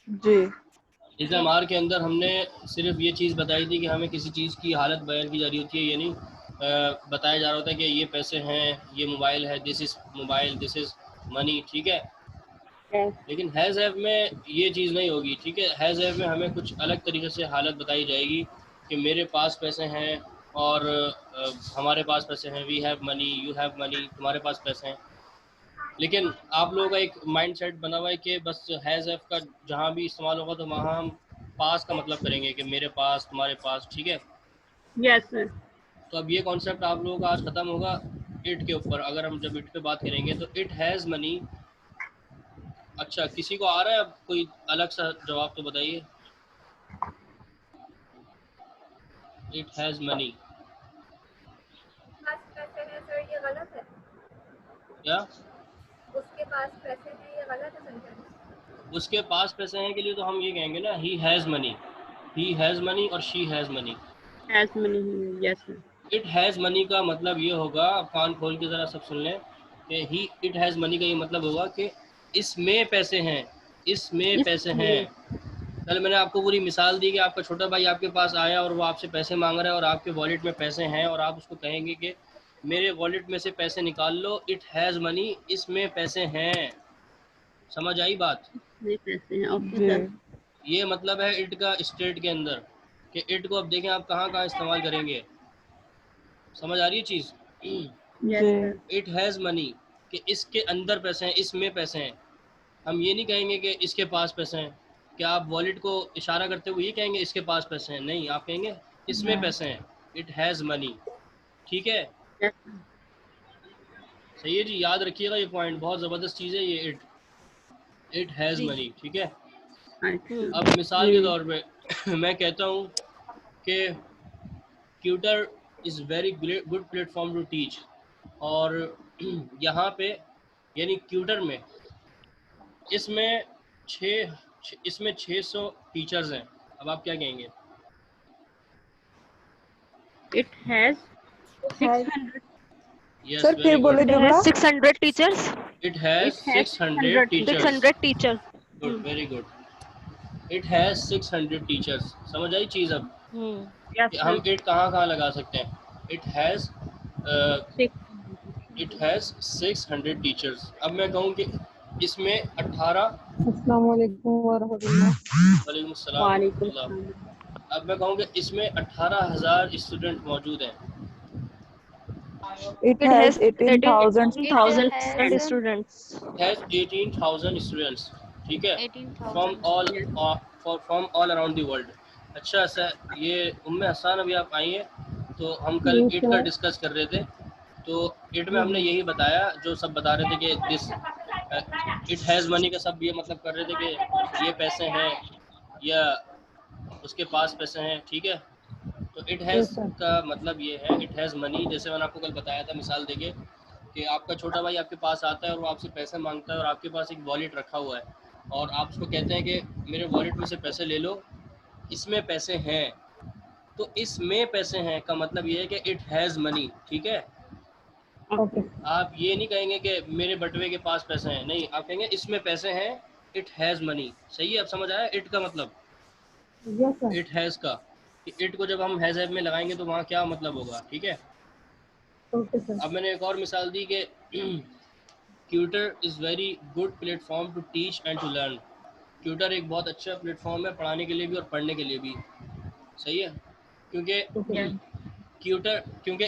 जी। इल्ज़ाम आर के अंदर हमने सिर्फ ये चीज़ बताई थी कि हमें किसी चीज़ की हालत बयान की जा रही होती है, यानी बताया जा रहा होता है कि ये पैसे हैं, ये मोबाइल है, this is mobile, this is money, ठीक है। लेकिन हैज़ हैव में ये चीज़ नहीं होगी, ठीक है। हैज़ हैव में हमें कुछ अलग तरीके से हालत बताई जाएगी कि मेरे पास पैसे हैं और हमारे पास पैसे हैं, we have money, you have money, तुम्हारे पास पैसे हैं। लेकिन आप लोगों का एक माइंडसेट बना हुआ है कि बस हैज़ हैव का जहाँ भी इस्तेमाल होगा तो वहाँ हम पास का मतलब करेंगे कि मेरे पास, तुम्हारे पास, ठीक है। Yes sir. तो अब ये कॉन्सेप्ट आप लोगों का आज ख़त्म होगा इट के ऊपर। अगर हम जब इट पे बात करेंगे तो इट हैज़ मनी। अच्छा, किसी को आ रहा है अब कोई अलग सा जवाब तो बताइए। इट हैज़ मनी पास पैसे हैं सर, ये गलत है। क्या? उसके पास पैसे हैं, ये गलत है सेंटेंस। उसके पास पैसे हैं के लिए तो हम ये कहेंगे ना, he has money. He has money और she has money. Has money, yes sir. It has money का मतलब ये होगा, आप कान खोल के ज़रा सब सुन लें कि ही इट हैज़ मनी का ये मतलब होगा कि इसमें पैसे हैं, इसमें पैसे हैं। कल मैंने आपको पूरी मिसाल दी कि आपका छोटा भाई आपके पास आया और वो आपसे पैसे मांग रहा है और आपके वॉलेट में पैसे हैं और आप उसको कहेंगे कि मेरे वॉलेट में से पैसे निकाल लो, इट हैज़ मनी, इसमें पैसे हैं। समझ आई बात? ये पैसे हैं, ओके जी। सर। ये मतलब है इट का स्टेट के अंदर कि इट को अब देखें आप कहाँ कहाँ इस्तेमाल करेंगे। समझ आ रही है चीज़? यस जी। सर। इट हैज़ मनी कि इसके अंदर पैसे हैं, इसमें पैसे हैं। हम ये नहीं कहेंगे कि इसके पास पैसे हैं। क्या आप वॉलेट को इशारा करते हुए ये कहेंगे इसके पास पैसे हैं? नहीं, आप कहेंगे इसमें पैसे हैं, इट हैज़ मनी, ठीक है। यस सही है जी, याद रखिएगा ये पॉइंट, बहुत ज़बरदस्त चीज़ है ये इट हैज़ जी। मनी, ठीक है। सर। अब मिसाल के जी। तौर पे मैं कहता हूँ कि tutor is very good platform to teach, और यहाँ पे यानी ट्यूटर में इसमें इसमें 600 टीचर्स हैं। अब आप क्या कहेंगे? It has 600। यस, सर फिर वेरी गुड। बोले It has जुगड़ा। 600 teachers. It has it has 600 600 teachers. Teachers. 600 teachers. Good, very good. It has 600 teachers. समझ आई चीज़ अब Hmm. यस कि सर। हम इट कहाँ कहाँ लगा सकते हैं। It has 600 teachers. अब मैं कहूँ कि इसमें 18। अस्सलाम वालेकुम वरहमतुल्लाह। वालेकुम अस्सलाम वालेकुम वरहमतुल्लाह। सलाम। अब मैं कहूँ कि इसमें 18,000 स्टूडेंट मौजूद हैं। It It has has 18,000। 18 18,000 has students. It has 18,000 students, ठीक है, from 18,000 all yes. students. From all around the world. अच्छा सर, ये उम्मे हसन अभी आप आई हैं, तो हम कल यस इट का सर। डिस्कस कर रहे थे। तो इट में हमने यही बताया जो सब बता रहे थे कि दिस इट हैज़ मनी का सब ये मतलब कर रहे थे कि ये पैसे हैं या उसके पास पैसे हैं, ठीक है। तो इट हैज़ यस सर। का मतलब ये है, इट हैज़ मनी। जैसे मैंने आपको कल बताया था मिसाल देके कि आपका छोटा भाई आपके पास आता है और वो आपसे पैसे मांगता है और आपके पास एक वॉलेट रखा हुआ है और आप उसको कहते हैं कि मेरे वॉलेट में से पैसे ले लो, इसमें पैसे हैं। तो इसमें पैसे हैं का मतलब ये है कि इट हैज़ मनी, ठीक है। ओके। आप ये नहीं कहेंगे कि मेरे बटवे के पास पैसे हैं, नहीं, आप कहेंगे इसमें पैसे हैं, इट हैज़ मनी। सही है, अब समझ आया इट का मतलब, यस सर। इट हैज़ का। कि इट को जब हम हैज़ हैव में लगाएंगे तो वहाँ क्या मतलब होगा, ठीक है। Okay sir. अब मैंने एक और मिसाल दी कि tutor is very good platform to teach and to learn. Tutor एक बहुत अच्छा प्लेटफॉर्म है पढ़ाने के लिए भी और पढ़ने के लिए भी। सही है, क्योंकि ओके यस। सर। ट्यूटर क्योंकि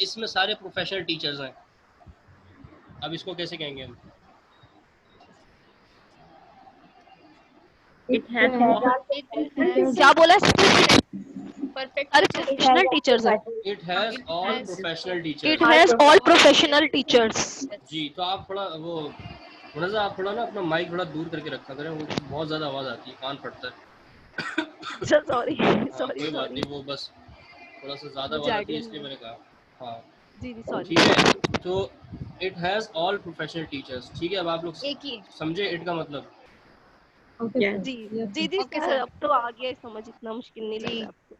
इसमें सारे प्रोफेशनल टीचर्स हैं। अब इसको कैसे कहेंगे हम? It has It teacher has sir. क्या बोला? perfect अरे teachers. प्रोफेशनल टीचर्स है. It has It all has professional It teachers. has all professional teachers. जी, तो आप थोड़ा वो थोड़ा सा आप थोड़ा ना अपना माइक थोड़ा दूर करके रखा करें, वो बहुत ज़्यादा आवाज़ आती है, कान फटता है। अच्छा सॉरी हाँ, सॉरी कोई बात सॉरी. नहीं, वो बस थोड़ा सा ज़्यादा मुझे आवाज़ आती है आइडिया नहीं इसलिए है. मैंने कहा। हाँ, जी जी सॉरी. ठीक है। तो it has all professional teachers, ठीक है। अब आप लोग एक ही समझे इट का मतलब। Okay yes. सर। जी यस जी सर। जी ओके सर, सर। अब तो आ गया समझ, इतना मुश्किल नहीं लग जी रहा आपको.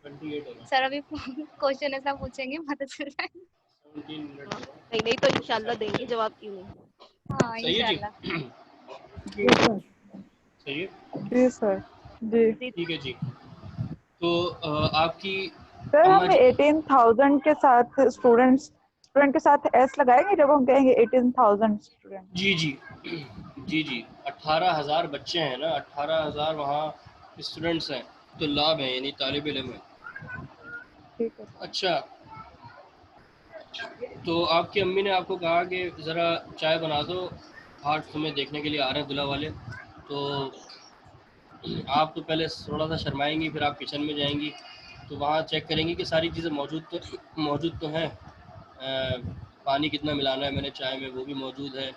28 हो गया, सर, अभी क्वेश्चन ऐसा पूछेंगे पता चल जाएगा। 17 मिनट हाँ, हो गए। नहीं नहीं तो इंशाल्लाह देंगे जवाब, क्यों नहीं. हाँ सही है जी? इंशाल्लाह। Yes, sir. सही है, जी सर। जी ठीक है जी। तो आपकी सर, अम्मा हम जी, 18,000 के साथ स्टूडेंट के साथ एस लगाएंगे जब हम कहेंगे 18,000 स्टूडेंट। जी जी जी जी, 18,000 बच्चे हैं ना, 18,000 वहाँ स्टूडेंट्स हैं, तो लाभ है यानी तालिब इल्म है। ठीक है। अच्छा, तो आपकी अम्मी ने आपको कहा कि ज़रा चाय बना दो, आज तुम्हें देखने के लिए आ रहे हैं दूल्हा वाले, तो आप तो पहले थोड़ा सा शर्माएंगी, फिर आप किचन में जाएंगी, तो वहाँ चेक करेंगी कि सारी चीज़ें मौजूद तो हैं। पानी कितना मिलाना है मैंने चाय में वो भी मौजूद है,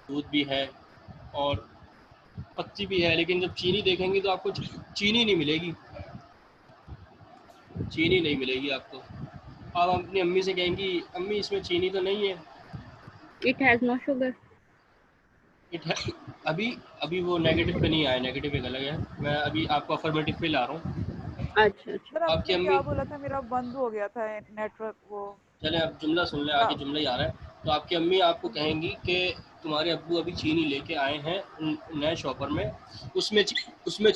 दूध भी है और पत्ती भी है, लेकिन जब चीनी देखेंगी तो आपको चीनी नहीं मिलेगी, चीनी नहीं मिलेगी आपको। आप अपनी अम्मी से कहेंगी अम्मी इसमें चीनी तो नहीं है, It has no sugar. अभी अभी वो नेगेटिव पे नहीं आया, नेगेटिव एक अलग है, मैं अभी आपको अफर्मेटिव पे ला रहा हूँ। अच्छा अच्छा। सर आपकी आपने अम्मी, क्या बोला था, मेरा बंद हो गया था नेटवर्क वो। चले अब जुमला सुन ले, क्या? आगे जुमला ही आ रहा है। तो आपकी अम्मी आपको कहेंगी कि तुम्हारे अब्बू अभी चीनी लेके आए हैं नए शॉपर में, उसमें चीनी है। उसमें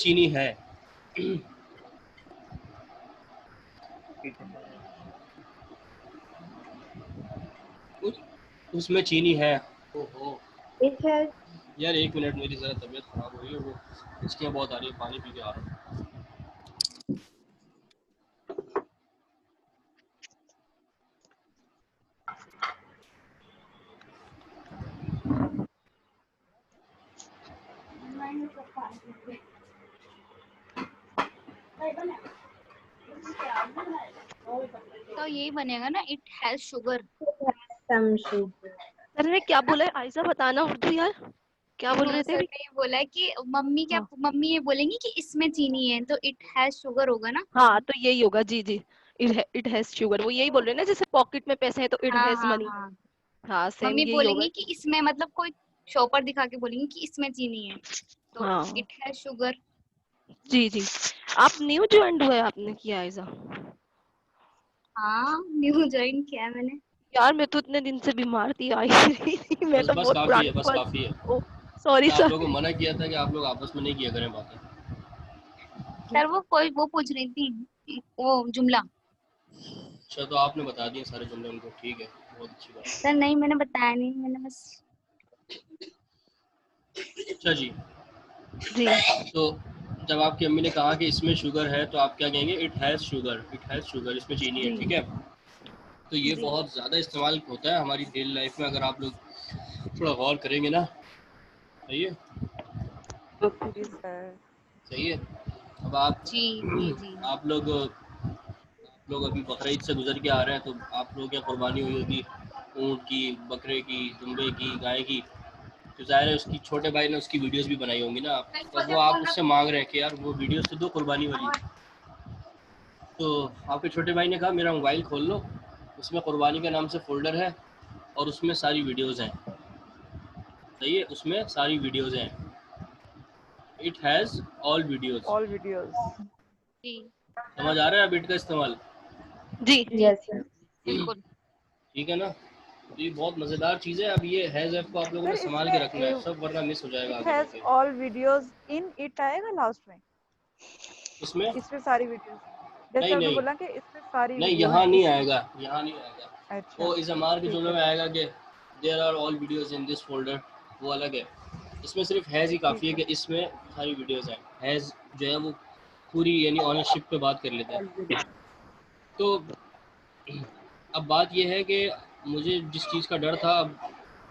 चीनी है। ओहो It has यार, एक मिनट, मेरी ज़रा तबीयत ख़राब हो रही है, वो हिचकियाँ बहुत आ रही है, पानी पी के आ रहा हूँ। तो यही बनेगा ना, it has sugar. some sugar. Sir ने क्या बोला है आयशा, बताना उर्दू यार, क्या बोल रहे थे सर अभी? ने ये बोला है कि मम्मी क्या हाँ मम्मी ये बोलेंगी कि इसमें चीनी है, तो इट हैज शुगर होगा ना। हाँ, तो यही होगा। जी जी, इट हैज शुगर, वो यही बोल रहे हैं ना, जैसे पॉकेट में पैसे हैं तो इट हाँ हैज हाँ मनी। हाँ। हाँ, सेम मम्मी यही होगा। बोलेंगी कि इसमें, मतलब कोई शॉपर दिखा के बोलेंगी कि इसमें चीनी है, तो हाँ इट हैज शुगर। जी जी। आप न्यू ज्वाइन हुए आपने किया आयशा? हाँ, न्यू ज्वाइन किया है मैंने। यार मैं तो इतने दिन से बीमार थी, आई ही नहीं थी, मैं बस तो बस बहुत काफ़ी पुरानी है, बस फर्स्ट। काफ़ी है। ओ सॉरी मैं आप सर। लोगों को मना किया था कि आप लोग आपस में नहीं किया करें बातें। सर वो पूछ रही थी वो जुमला। अच्छा, तो आपने बता दिए सारे जुमले उनको, ठीक है, बहुत अच्छी बात सर नहीं, मैंने बताया नहीं, मैंने बस। है। अच्छा जी, जी तो जब आपकी अम्मी ने कहा कि इसमें शुगर है, तो आप क्या कहेंगे? It has sugar, it has sugar, इसमें चीनी है, जी ठीक है। तो ये जी बहुत ज़्यादा इस्तेमाल होता है हमारी डेली लाइफ में, अगर आप लोग थोड़ा गौर करेंगे ना। सही है, Okay. जी सर। सही है। अब आप जी जी जी। आप लोग अभी बकरीद से गुजर के आ रहे हैं, तो आप लोग क्या कुर्बानी हुई होगी, ऊँट की, बकरे की, दुम्बे की, गाय की, तो ज़ाहिर है उसकी छोटे भाई ने उसकी वीडियोस भी बनाई होंगी ना आप, तो वो आप उससे मांग रहे हैं कि यार वो वीडियोस तो दो कुर्बानी वाली। तो आपके छोटे भाई ने कहा मेरा मोबाइल खोल लो, उसमें कुर्बानी के नाम से फ़ोल्डर है और उसमें सारी वीडियोस हैं। सही है, उसमें सारी वीडियोस हैं। It has all videos. All videos. जी समझ आ रहा है अब इट का इस्तेमाल? जी जी Yes, sir. बिल्कुल। ठीक है ना। तो ये बहुत मज़ेदार चीज़ है। अब ये हैज़ ऐप को आप लोगों ने सर संभाल के रखना है इसमें सब, वरना मिस हो जाएगा इट आगे हैज जाके। ऑल वीडियोस इन इट आएगा लास्ट में, इसमें इसमें सारी वीडियोस। जैसे नहीं आपने नहीं बोला कि इसमें सारी नहीं, वीडियोस यहाँ नहीं इस। आएगा, यहाँ नहीं आएगा। अच्छा वो इस अमार के ठीक जुमले है में सर। आएगा कि there are all videos in this folder, वो अलग है। इसमें सिर्फ हैज़ ही काफ़ी ठीक है है। कि इसमें सारी वीडियोस हैं। हैज़ जो है वो पूरी यानी ऑनरशिप पे बात कर लेता All है। video. तो अब बात ये है कि मुझे जिस चीज़ का डर था, अब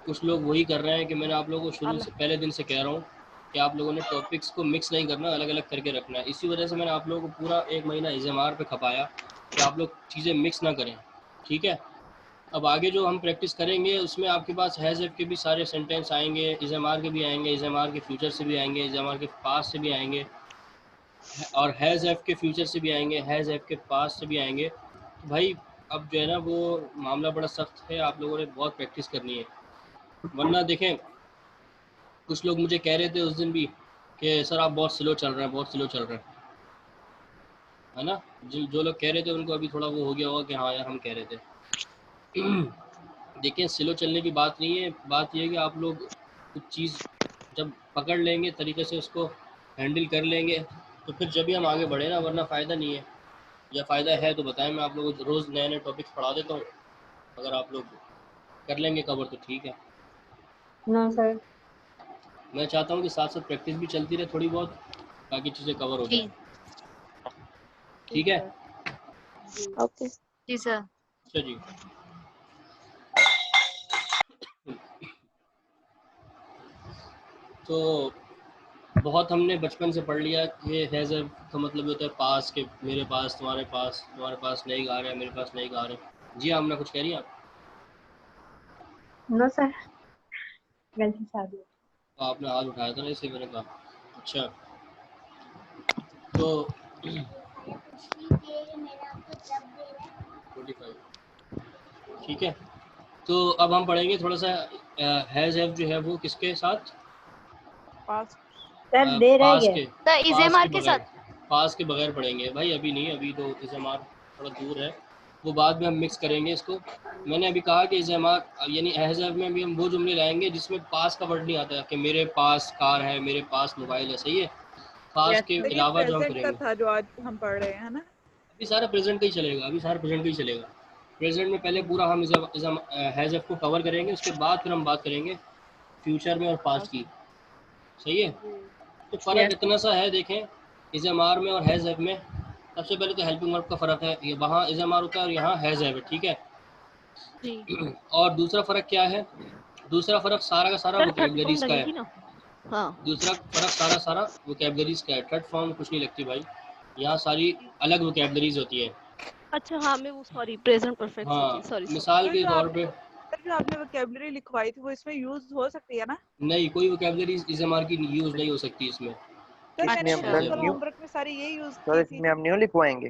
कुछ लोग वही कर रहे हैं कि मैंने आप लोगों को शुरू से पहले दिन से कह रहा हूँ कि आप लोगों ने टॉपिक्स को मिक्स नहीं करना, अलग अलग करके रखना है। इसी वजह से मैंने आप लोगों को पूरा एक महीना इज़मार पे खपाया कि आप लोग चीज़ें मिक्स ना करें, ठीक है। अब आगे जो हम प्रैक्टिस करेंगे उसमें आपके पास हैज़ ऐप के भी सारे सेंटेंस आएंगे, इज़मार के भी आएंगे, इज़मार के फ्यूचर से भी आएंगे, इज़मार के पास से भी आएंगे, और हैज़ ऐप के फ्यूचर से भी आएंगे, हैज़ ऐप के पास से भी आएंगे। तो भाई अब जो है ना वो मामला बड़ा सख्त है, आप लोगों ने बहुत प्रैक्टिस करनी है, वरना देखें कुछ लोग मुझे कह रहे थे उस दिन भी कि सर आप बहुत स्लो चल रहे हैं, बहुत स्लो चल रहे हैं, है ना। जो लोग कह रहे थे उनको अभी थोड़ा वो हो गया होगा कि हाँ यार हम कह रहे थे। देखिए स्लो चलने की बात नहीं है, बात यह है कि आप लोग कुछ चीज़ जब पकड़ लेंगे तरीके से, उसको हैंडल कर लेंगे, तो फिर जब भी हम आगे बढ़े ना, वरना फ़ायदा नहीं है। या फ़ायदा है तो बताएं, मैं आप लोगों को रोज़ नए नए टॉपिक्स पढ़ा देता हूँ। अगर आप लोग कर लेंगे कवर तो ठीक है। No, sir. मैं चाहता हूँ कि साथ साथ प्रैक्टिस भी चलती रहे थोड़ी बहुत, ताकि चीज़ें कवर हो जी जाए। ठीक है, ओके जी सर। अच्छा जी। तो बहुत हमने बचपन से पढ़ लिया कि हैज़ का मतलब होता है पास, के मेरे पास, तुम्हारे पास नहीं गा रहे हैं, मेरे पास नहीं गा रहे। जी हमने कुछ कह रही हैं आप? No, sir. गलती से आ गया। तो आपने हाथ उठाया था ना, इसलिए मैंने कहा। अच्छा, तो 45, ठीक है। तो अब हम पढ़ेंगे थोड़ा सा हैज़ हैव जो है वो किसके साथ, पास्ट सर दे रह पास गए। के, सर इज एम आर के बगैर, साथ। पास के बगैर पढ़ेंगे भाई, अभी नहीं, अभी तो इज़मार थोड़ा दूर है, वो बाद में हम मिक्स करेंगे इसको। मैंने अभी कहा कि इज़मार यानी हैज़ में भी हम वो जुमले लाएंगे जिसमें पास का वर्ड नहीं आता है, कि मेरे पास कार है, मेरे पास मोबाइल है, सही है। पास Yes, के sir. तो ये अलावा जो हम प्रेजेंट का करेंगे, था जो आज हम पढ़ रहे हैं, है ना? अभी सारा प्रेजेंट का ही चलेगा, अभी सारा प्रेजेंट का ही चलेगा। प्रेजेंट में पहले पूरा हम हैज़ को कवर करेंगे, उसके बाद फिर हम बात करेंगे फ्यूचर में और पास्ट की, सही है। जी। तो फ़र्क Yes, sir. इतना सा है, देखें इज़मार में और हैज़ में। सबसे पहले तो हेल्पिंग वर्ब का फ़र्क है, ये वहाँ इज़मार होता है और यहाँ हैज़ है, ठीक है। जी और दूसरा फ़र्क क्या है, दूसरा फ़र्क सारा का सारा सर थर्ड फॉर्म वोकेबलरीज का है। लगेगी ना हाँ दूसरा फ़र्क सारा सारा वोकेबलरीज का है, थर्ड फॉर्म कुछ नहीं लगती भाई, यहाँ सारी अलग वोकेबलरीज होती है। अच्छा हाँ मैं वो सॉरी प्रेजेंट परफेक्ट सोची हाँ, सॉरी सॉरी मिसाल तो के तौर पे, जो आपने वोकेबलरी लिखवाई थी वो इसमें यूज हो सकती है ना? नहीं कोई वोकेबलरीज इज़मार की यूज़ नहीं हो सकती इसमें। सर इस मैंने अच्छा तो हैज़ स्कूल में होमवर्क में सारी ये यूज सर की थी। इसमें हम न्यू लिखवाएंगे।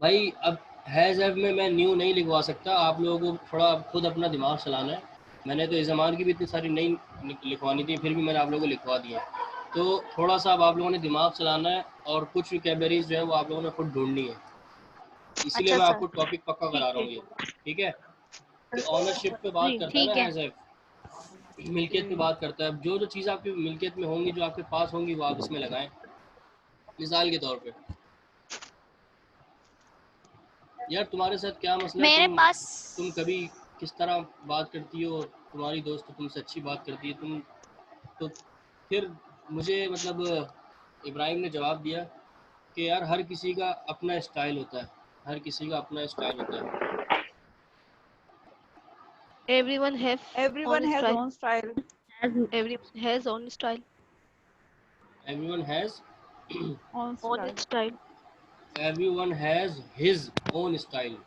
भाई, अब हैज़ हैव में मैं न्यू नहीं लिखवा सकता, आप लोगों को थोड़ा खुद अपना दिमाग चलाना है। मैंने तो इज़मार की भी इतनी सारी नहीं लिखवानी थी, फिर भी मैंने आप लोगों को लिखवा दिया। तो थोड़ा सा अब आप लोगों ने दिमाग चलाना है, और कुछ वोकेबलरीज जो है वो आप लोगों ने खुद ढूंढनी है, इसीलिए अच्छा मैं सर। आपको टॉपिक पक्का करा रहा हूँ ये, ठीक है। कि ऑनरशिप पे बात जी करता है ना ठीक है। हैज़ हैव, मिल्कियत पे बात करता है। अब जो जो चीज़ आपकी मिल्कियत में होंगी, जो आपके पास होंगी, वो आप इसमें लगाएं। मिसाल के तौर पे, यार तुम्हारे साथ क्या मसला है, मेरे पास तुम कभी किस तरह बात करती हो, तुम्हारी दोस्त तुमसे अच्छी बात करती है, तुम तो फिर मुझे मतलब इब्राहिम ने जवाब दिया कि यार हर किसी का अपना स्टाइल होता है, हर किसी का अपना स्टाइल होता है। Everyone have everyone own has style own style. Has everyone has own style everyone has own own style. style everyone has his own style.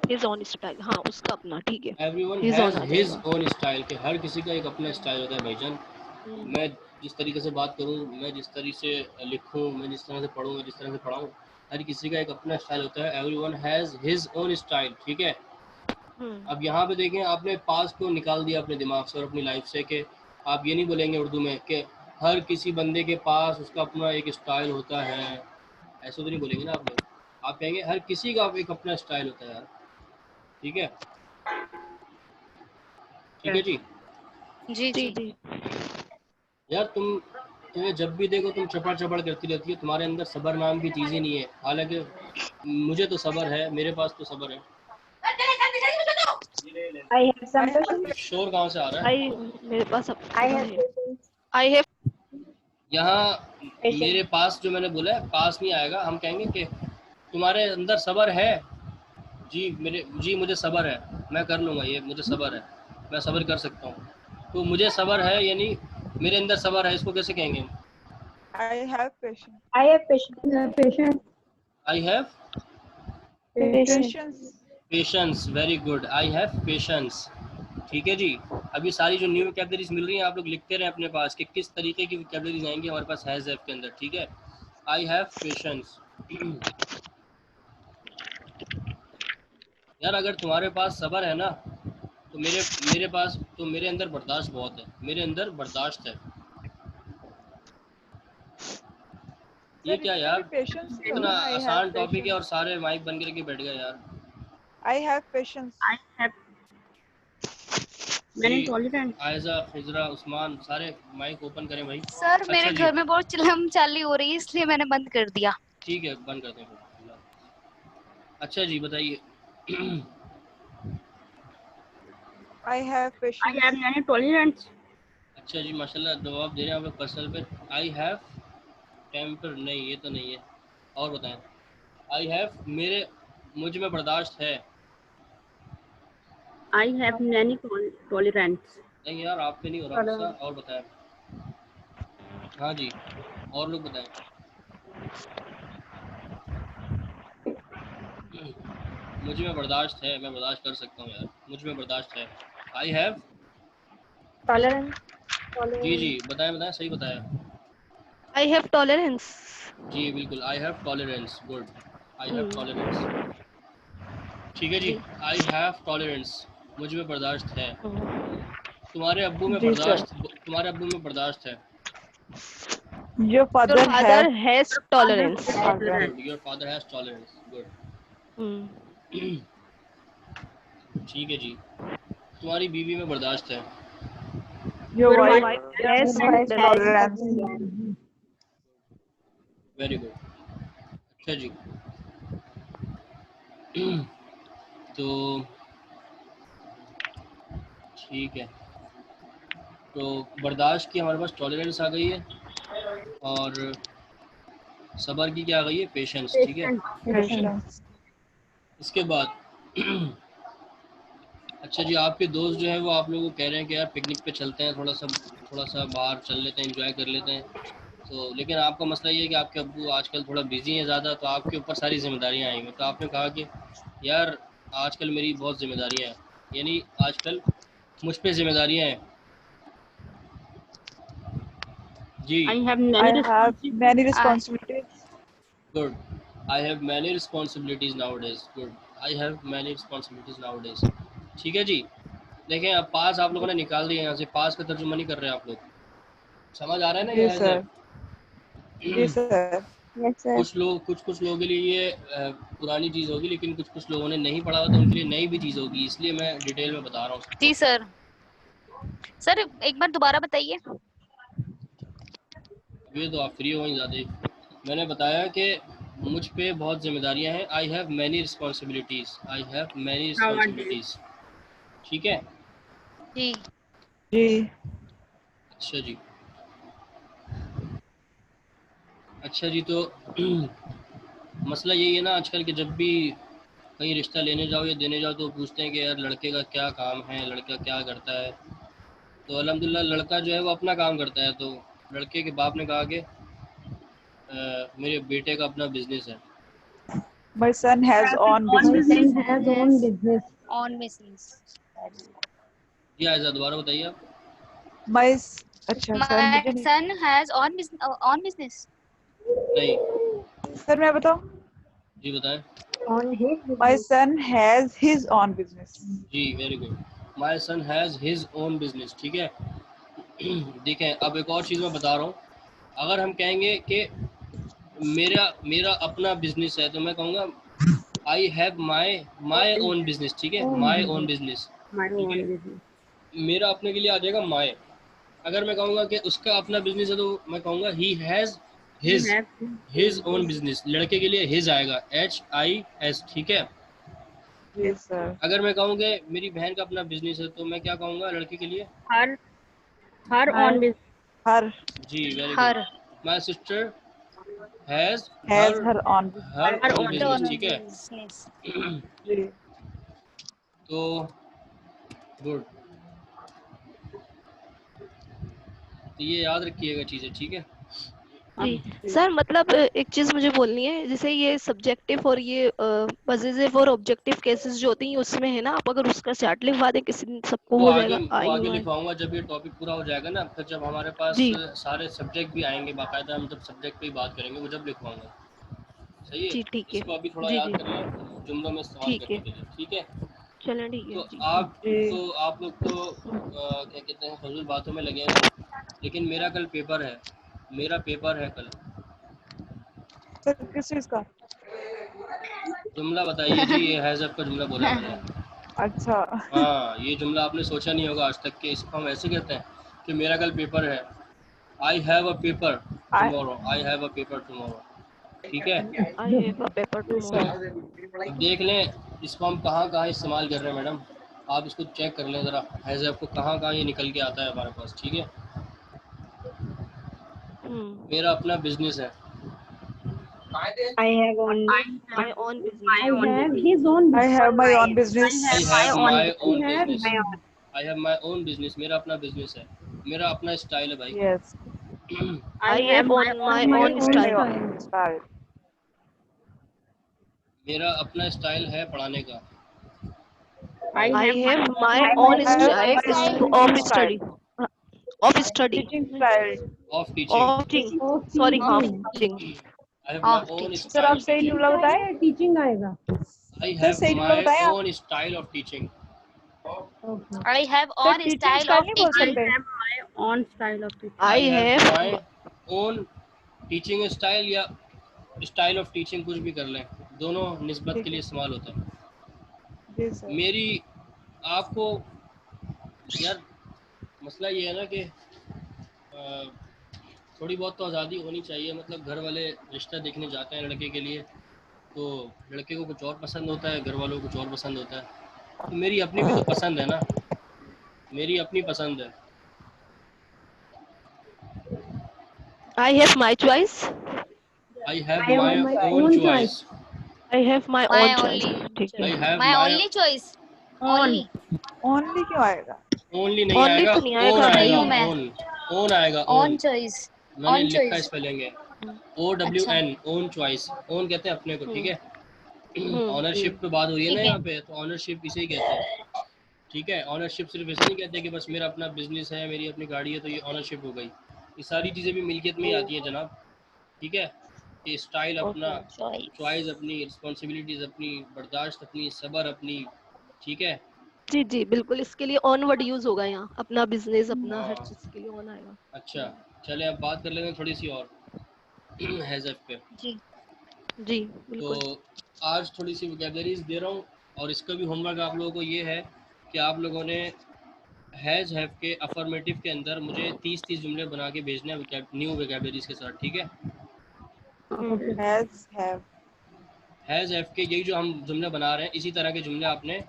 his own style हाँ उसका अपना ठीक है एवरीवन his own हैज़ आ his जाएगा own style, के हर किसी का एक अपना स्टाइल होता है भाईजान। हम्म, मैं जिस तरीके से बात करूं, मैं जिस तरीके से लिखूं, मैं जिस तरह से पढ़ूं, जिस तरह से पढ़ाऊं, हर किसी का एक अपना स्टाइल होता है। Everyone has his own style, ठीक है। हम्म, अब यहाँ पे देखें, आपने पास्ट को निकाल दिया अपने दिमाग से और अपनी लाइफ से, कि आप ये नहीं बोलेंगे उर्दू में कि हर किसी बंदे के पास उसका अपना एक स्टाइल होता है, ऐसे तो नहीं बोलेंगे ना आप लोग। आप कहेंगे हर किसी का एक अपना स्टाइल होता है यार, ठीक है, ठीक है जी। जी जी जी। जी यार तुम्हें जब भी देखो तुम चपड़ चपड़ करती रहती है, तुम्हारे अंदर सब्र नाम की चीज़ ही नहीं है। हालांकि मुझे तो सब्र है, मेरे पास तो सब्र है। I have some I have questions. ये शोर कहाँ से आ रहा है? आई मेरे पास अब I सबर have है questions. आई हैव यहाँ Patience. मेरे पास जो मैंने बोला है, पास नहीं आएगा, हम कहेंगे कि तुम्हारे अंदर सब्र है। जी मुझे सब्र है, मैं कर लूँगा ये, मुझे सब्र है, मैं सब्र कर सकता हूँ। तो मुझे सब्र है यानी मेरे अंदर सब्र है, इसको कैसे कहेंगे? I have patience. I have patience. I have Patience. Patience. Patience, very good, I have patience, ठीक है जी। अभी सारी जो न्यू वोकैबलरीज मिल रही हैं, आप लोग लिखते रहे अपने पास कि किस तरीके की वोकैबलरीज आएंगी हमारे पास हैज़ हैव के अंदर, ठीक है। I have patience. यार अगर तुम्हारे पास सब्र है ना, तो मेरे पास तो मेरे अंदर बर्दाश्त बहुत है, मेरे अंदर बर्दाश्त है। ये सर क्या इसमें भी यार, पेशेंस ही इतना होगा ना, आई हैव आसान टॉपिक है पेशेंस। और सारे माइक बन करके बैठ गए यार। I have patience. I have मैंने जी टॉलरेंस। आयजा, खिजरा, उस्मान, सारे माइक ओपन करें भाई। सर मेरे अच्छा जी, घर में बहुत चिल्लम चाली हो रही है इसलिए मैंने बंद कर दिया। ठीक है, बंद करते हैं फिर। अच्छा जी, बताइए। I have I patience. Have मैंने टॉलरेंस। अच्छा जी, माशाल्लाह जवाब दे रहे हैं आप लोग पर्सनल पे। आई हैव टेम्पर, नहीं ये तो नहीं है। और बताएं। आई हैव, मेरे मुझ में बर्दाश्त है। I have many tolerance. नहीं यार, आप पे नहीं हो रहा गुस्सा। और बताएं। हाँ जी, और लोग बताएं। मुझ में बर्दाश्त है, मैं बर्दाश्त कर सकता हूँ यार, मुझ में बर्दाश्त है। I have, tolerance. जी जी बताएं बताएं, सही बताया। आई हैव टॉलरेंस। जी बिल्कुल, I have tolerance, good. I have hmm, tolerance, ठीक है जी। जी। आई हैव टॉलरेंस, मुझ में बर्दाश्त है। हम्म। तुम्हारे अब्बू में जी सर। बर्दाश्त, तुम्हारे अब्बू में बर्दाश्त है। Your your father father have has tolerance. father. Good, your father has tolerance, good. ठीक है जी। तुम्हारी बीवी में बर्दाश्त है। Your your wife wife has has tolerance. Very good. अच्छा जी। तो ठीक है, तो बर्दाश्त की हमारे पास टॉलरेंस आ गई है, और सब्र की क्या आ गई है, पेशेंस, ठीक है। Patience. इसके बाद अच्छा जी, आपके दोस्त जो है वो आप लोगों को कह रहे हैं कि यार पिकनिक पे चलते हैं, थोड़ा सा बाहर चल लेते हैं, एंजॉय कर लेते हैं। तो लेकिन आपका मसला ये है कि आपके अब्बू आजकल थोड़ा बिजी हैं ज़्यादा, तो आपके ऊपर सारी जिम्मेदारियां आई हुई। तो आपने कहा कि यार आजकल मेरी बहुत जिम्मेदारियां हैं, यानी आजकल मुझ पे जिम्मेदारियां हैं। जी, I have I many have many uh, responsibilities. Good. I have many responsibilities nowadays, good. I have many responsibilities nowadays, ठीक है जी। देखें, अब पास आप लोगों ने निकाल दिया यहाँ से, पास का तर्जुमा नहीं कर रहे आप लोग। समझ आ रहा है ना ये Yes है sir. Yes sir. Yes sir. कुछ लोगों के लिए ये पुरानी चीज़ होगी, लेकिन कुछ लोगों ने नहीं पढ़ा हुआ, तो उनके लिए नई भी चीज़ होगी, इसलिए मैं डिटेल में बता रहा हूँ सबको। जी सर। सर एक बार दोबारा बताइए। ये तो आप फ्री हो ही ज़्यादा ही। मैंने बताया कि मुझ पे बहुत जिम्मेदारियां हैं। आई have many responsibilities, I have many responsibilities, ठीक है। जी जी। अच्छा जी, अच्छा जी, तो मसला यही है ना आजकल कि जब भी कहीं रिश्ता लेने जाओ या देने जाओ तो पूछते हैं कि यार लड़के का क्या काम है, लड़का क्या करता है। तो अल्हम्दुलिल्लाह लड़का जो है वो अपना काम करता है। तो लड़के के बाप ने कहा कि मेरे बेटे का अपना बिजनेस है। My son has own own My business. Business. son has own yes business. Own business. जी आयजा, दोबारा बताइए आप। अच्छा सर माय मुझे नहीं। Son has own business. नहीं, सर मैं बताऊं? जी बताएं। On his My business. son has his own business. जी very good, my son has his own business, ठीक है। देखें, अब एक और चीज़ मैं बता रहा हूँ। अगर हम कहेंगे कि मेरा मेरा अपना बिजनेस है, तो मैं कहूँगा I have my own business, ठीक है, Own my own business. Business, my ठीक ओन है। बिजनेस। मेरा अपने के लिए आ जाएगा माई। अगर मैं कहूँगा कि उसका अपना बिजनेस है, तो मैं कहूँगा he has he his have his own business. लड़के के लिए हिज आएगा, HIS, ठीक है। Yes sir. अगर मैं कहूँ कि मेरी बहन का अपना बिजनेस है, तो मैं क्या कहूँगा लड़के के लिए? Her her own Her. Business. Her जी very good, her my sister has has her own her business. Her own own business, own business. ठीक है। बिजनेस। जी। तो गुड, तो ये याद रखिएगा चीज़ें, ठीक है। जी सर, मतलब एक चीज मुझे बोलनी है, जैसे ये सब्जेक्टिव और ये पॉजिटिव और ऑब्जेक्टिव केसेस जो होती हैं उसमें है ना, आप अगर उसका चार्ट लिखवा दें किसी दिन सबको वो हो आगे जाएगा वो आई आगे नो। लिखवाऊंगा जब ये टॉपिक पूरा हो जाएगा ना, फिर जब हमारे पास जी सारे सब्जेक्ट भी आएंगे बाकायदा, हम जब सब्जेक्ट पे ही बात करेंगे, वो जब लिखवाऊंगा। सही है, जी ठीक है। इसको अभी थोड़ा जी याद जी कर लें जुमलों में इस्तेमाल ठीक करने है, के लिए, ठीक है। चलें ठीक है तो जी। जी आप लोग तो क्या कहते हैं, फजूल बातों में लगे हैं। लेकिन मेरा कल पेपर है, मेरा पेपर है कल। सर किस चीज का? जुमला बताइए जी, ये हैज़ का जुमला बोला मैंने। अच्छा। हाँ, ये जुमला आपने सोचा नहीं होगा आज तक कि इसको हम ऐसे कहते हैं कि मेरा कल पेपर है, I have a paper I- tomorrow, I have a paper tomorrow, ठीक है। I have a paper Yes, tomorrow. sir. अब देख लें इसको हम कहाँ कहाँ इस्तेमाल कर रहे हैं मैडम, आप इसको चेक कर लें ज़रा, हैज़ हैव को कहाँ कहाँ ये निकल के आता है हमारे पास, ठीक है। मेरा अपना बिजनेस है, I have only. My own business. My own have business. his own. I have my own business. I have my own I have business, my own. I have my own business, मेरा अपना business है, मेरा अपना style है भाई। Yes. I have on my my own own style. style. Style. मेरा अपना style है पढ़ाने का, I I have have my I own have style my of own study. Of study. Teaching style. Of teaching, Of teaching. Sorry, half teaching. I have my own sir आप सही style, जुमला बताएं। Teaching आएगा. आई sir have सही जुमला माई बताएं आप। Own style of teaching, I have sir on teaching style style of नहीं बोल teaching. सकते। have my own style of teaching. I have my own teaching style या स्टाइल ऑफ टीचिंग, कुछ भी कर लें, दोनों निस्बत के लिए इस्तेमाल होता है। जी सर। मेरी आपको यार मसला ये है ना कि थोड़ी बहुत तो आज़ादी होनी चाहिए, मतलब घर वाले रिश्ता देखने जाते हैं लड़के के लिए, तो लड़के को कुछ और पसंद होता है, घर वालों को कुछ और पसंद होता है, तो मेरी अपनी भी तो पसंद है ना, मेरी अपनी पसंद है। I have my choice. I have I have my my own own choice, I have my My own choice. only ठीक है. I have My my only choice. Own. Only. Only क्यों आएगा? ओनली नहीं Only आएगा, तो नहीं own आएगा आएगा, भाई। ओन ओन आएगा, On ओन choice. मैंने on लिखा choice. स्पेलिंग है OWN, ओन चॉइस, ओन कहते हैं अपने को, ठीक है। ऑनरशिप पे बात हो रही है ना ठीक है। यहाँ पे, तो ऑनरशिप इसे ही कहते हैं, ठीक है। ऑनरशिप सिर्फ ऐसे नहीं कहते कि बस मेरा अपना बिजनेस है, मेरी अपनी गाड़ी है, तो ये ऑनरशिप हो गई, ये सारी चीज़ें भी मिल्कियत में ही आती हैं जनाब, ठीक है। ये स्टाइल अपना, Choice. चॉइस अपनी, रिस्पॉन्सिबिलिटीज़ अपनी, बर्दाश्त अपनी, सब्र अपनी, ठीक है। जी जी बिल्कुल, इसके लिए ऑन वर्ड यूज होगा यहाँ, अपना बिजनेस अपना हर हाँ। चीज के लिए ऑन आएगा. अच्छा चले अब बात कर लेते हैं थोड़ी सी और हैज़ पे। जी. जी बिल्कुल. तो आज थोड़ी सी वोकैबलरीज दे रहा हूँ, और इसका भी होमवर्क आप लोगों को ये है कि आप लोगों ने हैज़ हैव के अफर्मेटिव के अंदर मुझे 30 जुमले बना के भेजने हैं न्यू वोकैबलरीज के साथ, ठीक है। Has, have. हैज़ हैव के यही जो हम जुमले बना रहे हैं, इसी तरह के जुमले आपने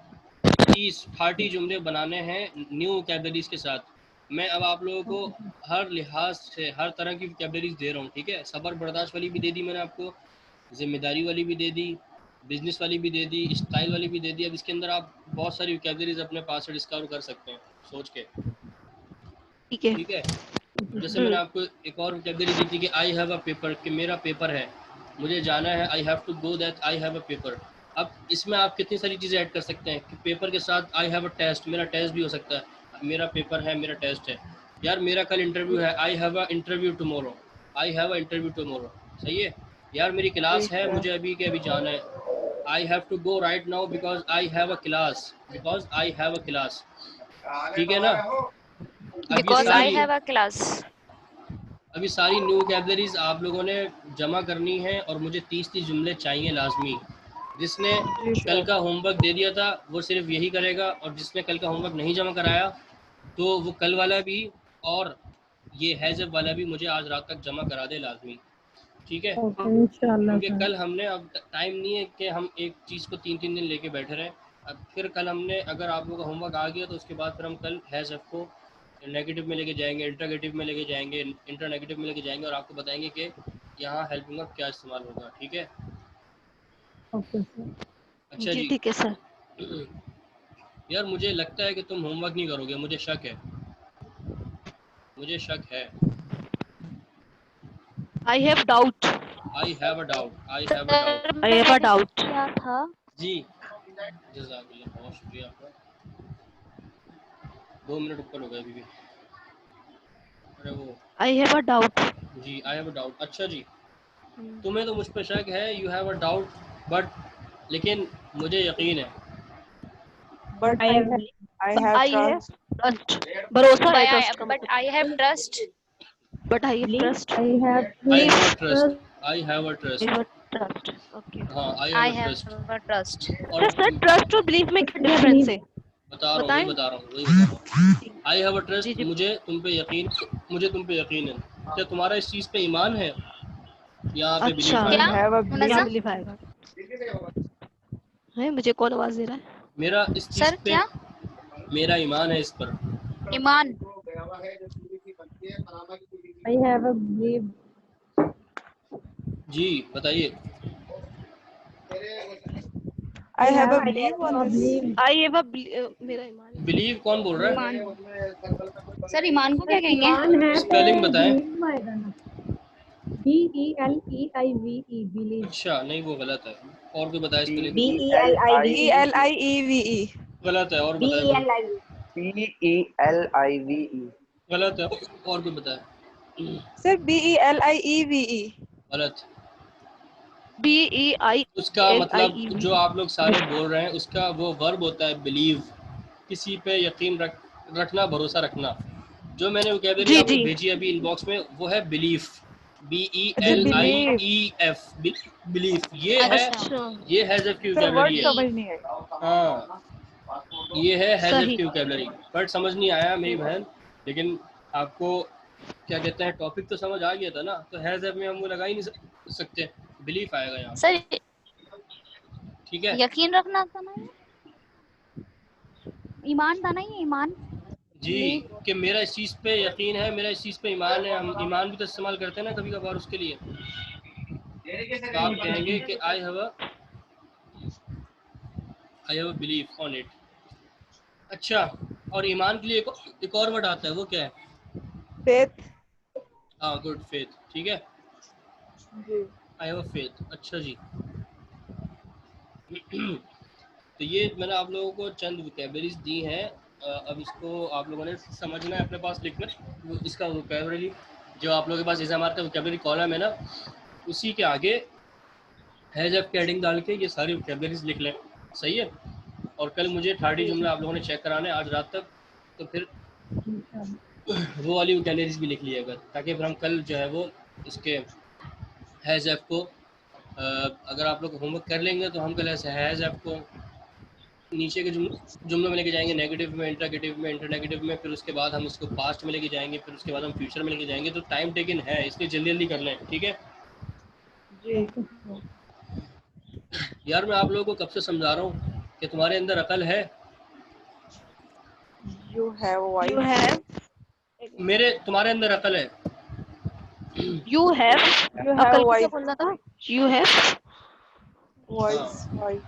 30 जुमले बनाने हैं न्यू वोकैबलरीज के साथ। मैं अब आप लोगों को हर लिहाज से हर तरह की वोकैबलरीज दे रहा हूँ, ठीक है। सब्र बर्दाश्त वाली भी दे दी मैंने आपको, जिम्मेदारी वाली भी दे दी, बिजनेस वाली भी दे दी, स्टाइल वाली भी दे दी। अब इसके अंदर आप बहुत सारी वोकैबलरीज अपने पास से डिस्कवर कर सकते हैं सोच के, ठीक है. ठीक है। जैसे मैंने आपको एक और वोकैबलरी दी थी कि आई हैव अ पेपर, कि मेरा पेपर है, मुझे जाना है, I have to go that I have a paper. अब इसमें आप कितनी सारी चीज़ें ऐड कर सकते हैं कि पेपर के साथ आई हैव अ टेस्ट, मेरा टेस्ट भी हो सकता है, मेरा पेपर है, मेरा टेस्ट है, यार मेरा कल इंटरव्यू है, I have a interview tomorrow, I have a interview tomorrow, सही है। यार मेरी क्लास है, मुझे अभी के अभी जाना है, I have to go right now because I have a class, because I have a class, ठीक है ना। अब ये Because I सारी have a class. अभी सारी न्यू वोकैबलरीज आप लोगों ने जमा करनी है, और मुझे 30 जुमले चाहिए लाजमी। जिसने कल का होमवर्क दे दिया था वो सिर्फ यही करेगा, और जिसने कल का होमवर्क नहीं जमा कराया तो वो कल वाला भी और ये हैज़ब वाला भी मुझे आज रात तक जमा करा दे लाजमी, ठीक है। क्योंकि कल हमने, अब टाइम नहीं है कि हम एक चीज़ को 3 दिन लेके बैठे रहें। अब फिर कल हमने, अगर आप लोगों का होमवर्क आ गया तो उसके बाद फिर हम कल हैज़ब को नेगेटिव में लेके जाएंगे, इंटरगेटिव में लेके जाएंगे, इंटर नेगेटिव में लेके जाएंगे, और आपको बताएंगे कि यहाँ हेल्पिंग वर्ब क्या इस्तेमाल होगा, ठीक है। अच्छा जी जी। ठीक है सर. यार मुझे लगता है कि तुम होमवर्क नहीं करोगे, मुझे शक है, मुझे शक है। I have doubt. I have a doubt, I have a doubt. I have a doubt. क्या था? जी जज़ाकल्लाह, बहुत शुक्रिया आपका। 2 मिनट ऊपर हो गए अभी भी। अरे वो I have a doubt. जी, आई हैव अ डाउट। अच्छा जी, तुम्हें तो मुझ पर शक है, you have a doubt, but लेकिन मुझे यकीन है। But I have I have trust. trust. भरोसा है, trust का But मतलब. I have trust. But I have trust. I have a trust, I have a I trust, have a trust, okay. हाँ I I have a have trust. A trust. और sir trust और belief में क्या difference है? बता रहा हूँ बताएं। वही बता रहा हूँ। आई हैव अ ट्रस्ट, जी। मुझे तुम पे यकीन है। क्या तुम्हारा इस चीज़ पे ईमान है? यहाँ पे बिलीफ अच्छा, क्या आएगा। have a क्या मुनज़्ज़म? बिलीफ आएगा? है, मुझे कौन आवाज दे रहा है? मेरा इस चीज़ सर पे क्या? मेरा ईमान है इस पर। ईमान। I have a belief. जी बताइए। I have a I belief have on a this. belief. I have मेरा ईमान है। बिलीव कौन बोल रहा है? ईमान। सर ईमान को क्या कहेंगे? ईमान है स्पेलिंग तो बताएं। belief आएगा ना। BELEIVE believe. अच्छा नहीं, वो गलत है। और कोई बताए स्पेलिंग? BELIVE. गलत है, और बताए कोई? BELIVE. गलत है, और कोई बताए? Sir, BELIEVE. गलत। BEILIEVE। उसका मतलब जो आप लोग सारे बोल रहे हैं उसका वो वर्ब होता है बिलीव, किसी पे यकीन रखना, भरोसा रखना। जो मैंने वोकैबुलरी जी, आपको जी। भेजी अभी इनबॉक्स में वो है बिलीफ, अच्छा, belief. BELIEF, belief. ये है अच्छा, हैज़फ की Sir, word वोकैबुलरी है। समझ नहीं आई. हाँ ये है हैज़फ सही। की वोकैबुलरी। बट समझ नहीं आया मेरी बहन, लेकिन आपको क्या कहते हैं टॉपिक तो समझ आ गया था ना, तो हैज़फ में हम वो लगा ही नहीं सकते, बिलीफ आएगा यहाँ। सर ठीक है यकीन रखना था ना, ईमान था ना ये, ईमान। जी, कि मेरा इस चीज़ पे यकीन है, मेरा इस चीज़ पे ईमान है। हम ईमान भी तो इस्तेमाल करते हैं ना कभी कभार उसके लिए। तो आप कहेंगे कि आई have a belief on it. अच्छा, और ईमान के लिए एक और वर्ड आता है, वो क्या है? Faith. हाँ गुड, फेथ। ठीक है, जी. I have a faith. अच्छा जी। तो ये मैंने आप लोगों को चंद वोकैबुलरीज दी हैं। अब इसको आप लोगों ने समझना है, अपने पास लिखना। इसका वोकैबुलरी जो आप लोगों के पास एग्जाम का वोकैबुलरी कॉलम है ना, उसी के आगे हैज़ ऑफ कैडिंग डाल के ये सारी वोकैबुलरीज लिख लें। सही है। और कल मुझे 30 जुमले आप लोगों ने चेक कराने आज रात तक, तो फिर वो वाली वोकैबुलरीज भी लिख लिएगा, ताकि फिर हम कल जो है वो इसके हैज़ ऑफ को अगर आप लोग होमवर्क कर लेंगे तो हम कल ऐसे हैज़ ऑफ को नीचे के जुमलों में लेके जाएंगे, नेगेटिव में, इंटरगेटिव में, इंटरनेगेटिव में, फिर उसके बाद हम इसको पास्ट में लेके जाएंगे, फिर उसके बाद हम फ्यूचर में लेके जाएंगे। तो टाइम टेकन है, इसलिए जल्दी जल्दी कर लें। ठीक है जी. यार, मैं आप लोगों को कब से समझा रहा हूँ कि तुम्हारे अंदर अकल है। You have wife. You have तुम्हारे अंदर अकल है। You have You have अकल को क्या wife. बोलना था? You have Wife. Wife.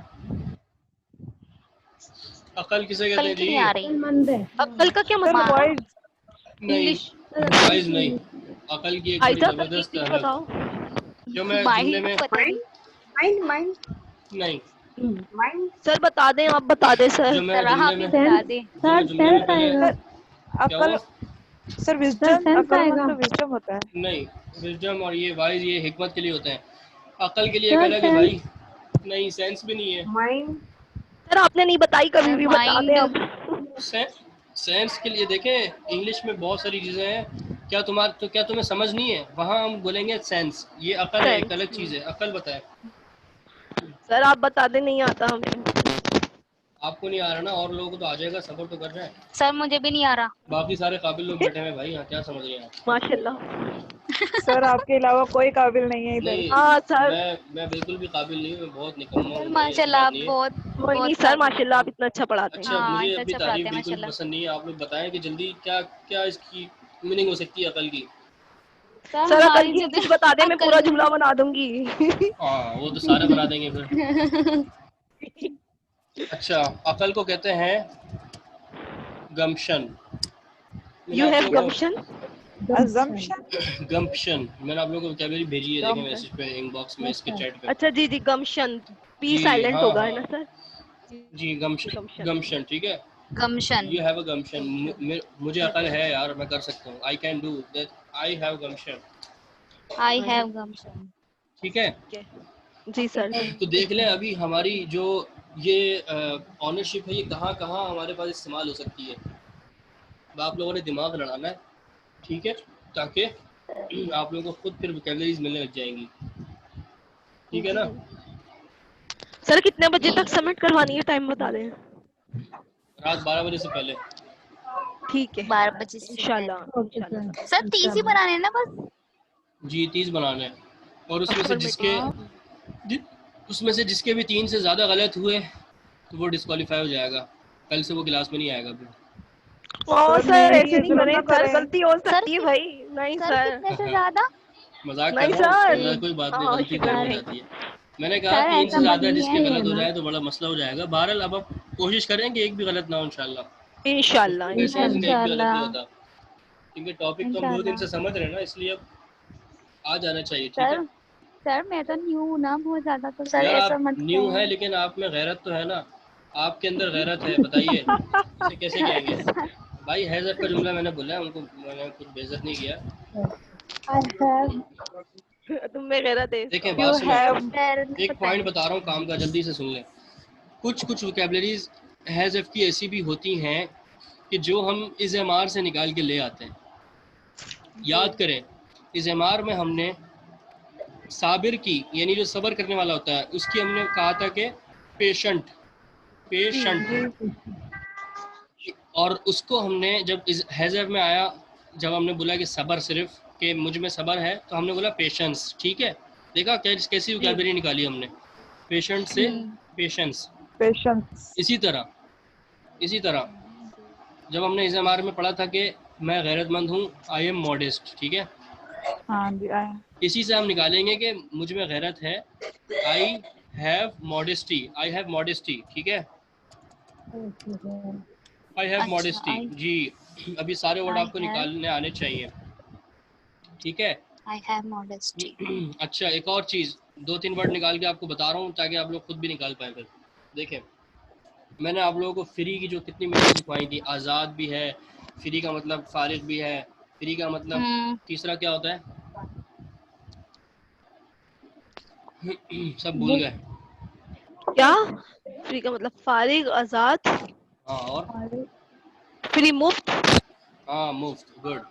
अकल किसे कल कहते हैं की जी? नहीं आ रही। मंद है। अकल का क्या Sir, मतलब? wife. नहीं, इंग्लिश वाइज नहीं। अकल की एक आई बड़ी था जबरदस्त इंग्लिश अलग बताओ। जो मैं जुमले में माइंड नहीं, सर बता दें, आप बता दें सर। जो मैं सर आप जुमले ही में बता दे। जो मैं जुमले में पहले आएगा। क्या अकल. हुआ? Sir, wisdom. sense अकल आएगा। मतलब wisdom होता है. नहीं, विजडम और ये वाइज ये हिकमत के लिए होते हैं। अकल के लिए एक सर, अलग है भाई। नहीं, सेंस भी नहीं है। सर आपने नहीं बताई कभी सर, भी, बता दें mind- अब। सेंस के लिए देखें, इंग्लिश में बहुत सारी चीज़ें हैं। क्या तुम्हें समझ नहीं है? वहाँ हम बोलेंगे सेंस। ये अकल है, एक अलग चीज़ है। अकल बताए। सर आप बता दें, नहीं आता हमें। आपको नहीं आ रहा ना, और लोगों को तो आ जाएगा, सबर तो कर रहे हैं। सर मुझे भी नहीं आ रहा। बाकी सारे काबिल लोग बैठे हैं भाई यहाँ, क्या समझ रहे हैं आप? माशाल्लाह। सर आपके अलावा कोई काबिल नहीं है इधर. नहीं, हाँ सर। मैं बिल्कुल भी काबिल नहीं हूँ, मैं बहुत निकम्मा हूँ। माशाल्लाह आप बहुत कोई नहीं सर, माशाल्लाह आप इतना अच्छा पढ़ाते हैं। अच्छा, हाँ, मुझे इतना अपनी अच्छा तारीफ पढ़ाते हैं, बिल्कुल माशाल्लाह। पसंद नहीं है। आप लोग बताएं कि जल्दी क्या क्या इसकी मीनिंग हो सकती है अकल की। सर अकल हमारी की जिंदगी- कुछ बता दे, मैं अकल- पूरा जुमला बना दूंगी। हाँ, वो तो सारे बना देंगे फिर। अच्छा, अकल को कहते हैं gumption. You have gumption. Assumption. Gumption मैंने आप लोगों को वोकैबुलरी भेजी है, देखें मैसेज पे, इनबॉक्स में, इसके चैट पे। अच्छा जी जी, गम्शन पी जी, साइलेंट हाँ, होगा, हाँ। है ना सर? जी, गम्शन ठीक है। Gumption. You have a gumption. मुझे अकल है यार, मैं कर सकता हूँ। I can do that, I have gumption. I have gumption. ठीक है। जी सर। तो देख लें अभी हमारी जो ये ऑनरशिप है, ये कहाँ कहाँ हमारे पास इस्तेमाल हो सकती है। अब आप लोगों ने दिमाग लड़ाना है, ठीक है, ताकि आप लोगों को खुद फिर वोकैबुलरीज मिलने लग जाएंगी। ठीक है ना? सर कितने बजे तक सबमिट करवानी है, टाइम बता दें। रात 12 बजे से पहले। ठीक है 12 बजे से इंशाल्लाह। Okay, sir. सर 30 ही बनाने हैं ना बस? जी 30 बनाने हैं, और उसमें से जिसके भी 3 से ज़्यादा गलत हुए तो वो डिस्क्वालीफाई हो जाएगा, कल से वो क्लास में नहीं आएगा फिर। ओ सर ऐसे नहीं जुल्म करें ना सर, करें। गलती हो सर सकती है भाई। नहीं सर सर, कितने से ज्यादा? मजाक कर नहीं रहा हूँ, सर। ऐसा कोई बात नहीं, हाँ, गलती तो शुक्र हो है। जाती है। मैंने कहा सर 3 से ऐसा ज़्यादा नहीं जिसके है गलत हो ना। जाए तो बड़ा मसला हो जाएगा। बहरहाल अब आप कोशिश करें कि एक भी गलत ना हो इंशाल्लाह। इंशाल्लाह वैसे इंशाल्लाह। एक भी गलत नहीं इंशाल्लाह होता, क्योंकि टॉपिक तो हम 2 दिन से समझ रहे हैं ना, इसलिए अब आ जाना चाहिए। ठीक है सर मैं तो न्यू हूँ ना बहुत ज्यादा, तो सर यार, ऐसा आप मत न्यू है कहें। लेकिन आप में गैरत तो है ना, आपके अंदर गैरत है, बताइए इसे कैसे कहेंगे? भाई हैज़ब का जुमला मैंने बोला है, उनको मैंने कुछ बेइज्जत नहीं किया। I have तुम में गैरत है। देखें You बात सुनो, have सर एक पॉइंट बता रहा हूँ काम का, जल्दी से सुन लें। कुछ वोकैबलरीज हैज़ब की ऐसी भी होती हैं कि जो हम इज़मार से निकाल के ले आते हैं। याद करें, इज़मार में हमने साबिर की, यानी जो सब्र करने वाला होता है, उसकी हमने कहा था कि पेशेंट, और उसको हमने जब हैज़ब में आया, जब हमने बोला कि सब्र सिर्फ, कि मुझ में सब्र है, तो हमने बोला पेशेंस। ठीक है, देखा कैसी वोकैबलरी निकाली हमने, पेशेंट से पेशेंस। patience. इसी तरह जब हमने इज़मार में पढ़ा था कि मैं गैरतमंद हूँ, आई एम मॉडेस्ट। ठीक है, हाँ जी, आए। इसी से हम निकालेंगे कि मुझ में गैरत है, आई हैव मॉडेस्टी। ठीक है, okay, sir. आई हैव अच्छा मॉडेस्टी। जी, अभी सारे वर्ड आई आपको हैव निकालने आने चाहिए। ठीक है आई हैव मॉडेस्टी। अच्छा, एक और चीज़, 2-3 वर्ड निकाल के आपको बता रहा हूँ ताकि आप लोग खुद भी निकाल पाए। फिर देखें, मैंने आप लोगों को फ्री की जो कितनी मीनिंग सिखवाई थी, आज़ाद भी है, फ्री का मतलब फारिग भी है, फ्री का मतलब तीसरा क्या होता है? सब भूल Book, गए। क्या? फ्री का मतलब फारिग, आजाद, हाँ, और फ्री, मुफ्त। हाँ, मुफ्त, गुड।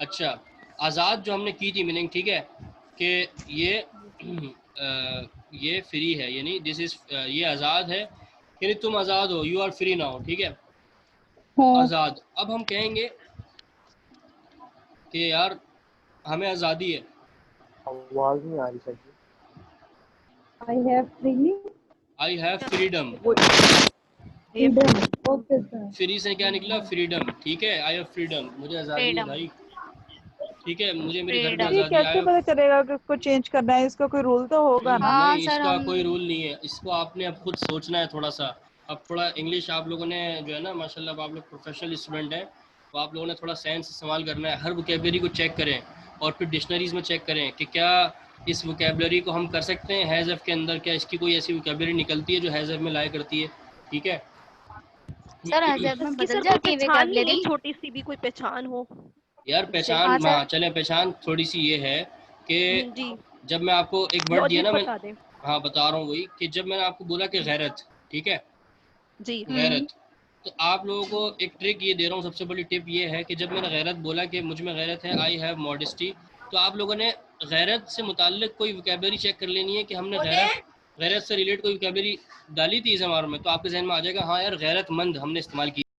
अच्छा, आज़ाद जो हमने की थी मीनिंग, ठीक है, कि ये फ्री है, यानी दिस इज़, ये आज़ाद है, यानी तुम आज़ाद हो, यू आर फ्री नाउ। ठीक है, आज़ाद। अब हम कहेंगे कि यार हमें आज़ादी है, आवाज नहीं आ रही sir. I have freely I have freedom. freedom. Okay, sir. Free से क्या निकला? फ्रीडम। ठीक है, आई हैव फ्रीडम, मुझे आज़ादी है फ्रीडम भाई। ठीक है, मुझे मेरे घर में फ्रीडम। ये आज़ादी है। कैसे पता चलेगा कि उसको चेंज करना है? इसका कोई रूल तो होगा ना? हाँ नहीं, सर इसका हम कोई रूल नहीं है, इसको आपने अब खुद सोचना है थोड़ा सा। अब थोड़ा इंग्लिश आप लोगों ने जो है ना, माशाल्लाह आप लोग प्रोफेशनल स्टूडेंट हैं, तो आप लोगों ने थोड़ा सेंस इस्तेमाल करना है। हर वोकेबलरी को चेक करें और फिर डिक्शनरीज में चेक करें कि क्या इस वोकेबलरी को हम कर सकते हैं हैज़ब के अंदर, क्या इसकी कोई ऐसी वोकेबलरी निकलती है जो हैज़ब में लाया करती है। ठीक है, सर हैज़ब में इसकी बदल सर कोई जाती है पहचान नहीं है, वोकैबुलरी। छोटी सी भी कोई पहचान हो? यार पहचान, हाँ हाँ सर चलें, पहचान थोड़ी सी ये है कि जी, जब मैं आपको एक वर्ड दिया लॉजिक ना, मैं बता दें। हाँ बता रहा हूँ वही, कि जब मैंने आपको बोला कि गैरत, ठीक है, जी गैरत, तो आप लोगों को एक ट्रिक ये दे रहा हूँ, सबसे बड़ी टिप ये है कि जब मैंने गैरत बोला कि मुझ में गैरत है, आई हैव मॉडेस्टी, तो आप लोगों ने गैरत से मुताल्लिक कोई वोकैबलरी चेक कर लेनी है कि हमने गैरत से रिलेट कोई वोकैबलरी डाली थी इस हमारे में, तो आपके जहन में आ जाएगा हाँ यार गैरतमंद हमने इस्तेमाल की।